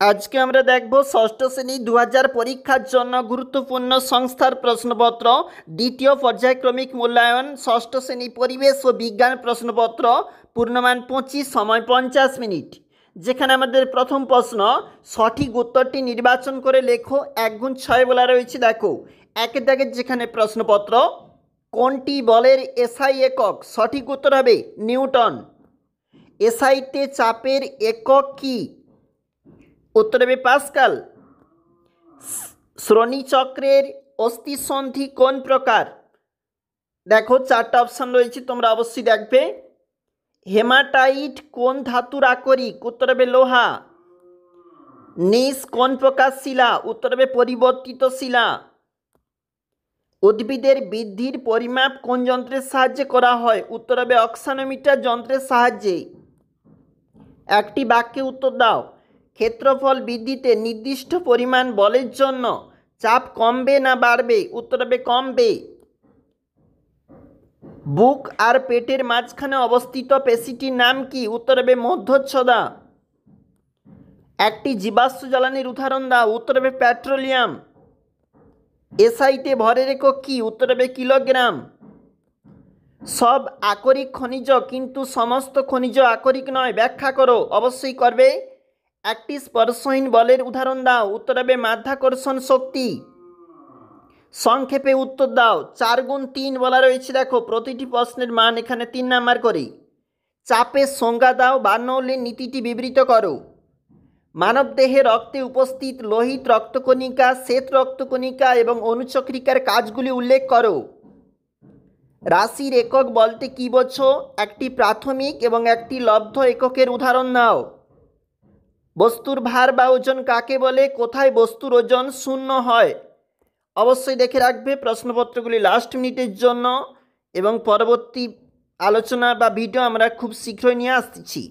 আজকে আমরা দেখব ষষ্ঠ শ্রেণী 2000 পরীক্ষার জন্য গুরুত্বপূর্ণ সংস্থার প্রশ্নপত্র, দ্বিতীয় পর্যায়ক্রমিক মূল্যায়ন, ষষ্ঠ শ্রেণী পরিবেশ ও বিজ্ঞান প্রশ্নপত্র, পূর্ণমান 25, সময় 50 মিনিট। যেখানে আমাদের প্রথম প্রশ্ন, সঠিক উত্তরটি নির্বাচন করে লেখো। 1×6 বলা রয়েছে। দেখো একের দাগের যেখানে প্রশ্নপত্র, কোনটি বলের এসআই একক? সঠিক উত্তর হবে নিউটন। এসআইতে চাপের একক কি? উত্তর হবে পাস্কাল। শ্রোণীচক্রের অস্থিসন্ধি কোন প্রকার? দেখো চারটা অপশান রয়েছে, তোমরা অবশ্যই দেখবে। হেমাটাইট কোন ধাতুর আকরিক? উত্তর হবে লোহা। নিস কোন প্রকার শিলা? উত্তর হবে পরিবর্তিত শিলা। উদ্ভিদের বৃদ্ধির পরিমাপ কোন যন্ত্রের সাহায্যে করা হয়? উত্তর হবে অক্সানোমিটার যন্ত্রের সাহায্যে। একটি বাক্যে উত্তর দাও। ক্ষেত্রফল বৃদ্ধিতে নির্দিষ্ট পরিমাণ বলের জন্য চাপ কমবে না বাড়বে? উত্তর হবে কমবে। বুক আর পেটের মাঝখানে অবস্থিত পেশিটির নাম কি? উত্তর হবে মধ্যচ্ছদা। একটি জীবাশ্ম জ্বালানির উদাহরণ দাও। উত্তর হবে পেট্রোলিয়াম। এসআইতে ভরের একক কি? উত্তর হবে কিলোগ্রাম। সব আকরিক খনিজ কিন্তু সমস্ত খনিজ আকরিক নয়, ব্যাখ্যা করো। অবশ্যই করবে। একটি স্পর্শহীন বলের উদাহরণ দাও। উত্তর হবে মাধ্যাকর্ষণ শক্তি। সংক্ষেপে উত্তর দাও। 4×3 বলা রয়েছে। দেখো প্রতিটি প্রশ্নের মান এখানে 3 নাম্বার করে। চাপের সংজ্ঞা দাও। বার্নৌলির নীতিটি বিবৃত করো। মানবদেহে রক্তে উপস্থিত লোহিত রক্তকণিকা, শ্বেত রক্তকণিকা এবং অনুচক্রিকার কাজগুলি উল্লেখ করো। রাশির একক বলতে কি বোঝো? একটি প্রাথমিক এবং একটি লব্ধ এককের উদাহরণ দাও। বস্তুর ভার বা ওজন কাকে বলে? কোথায় বস্তুর ওজন শূন্য হয়? অবশ্যই দেখে রাখবে প্রশ্নপত্রগুলি লাস্ট মিনিটের জন্য, এবং পরবর্তী আলোচনা বা ভিডিও আমরা খুব শীঘ্রই নিয়ে আসছি।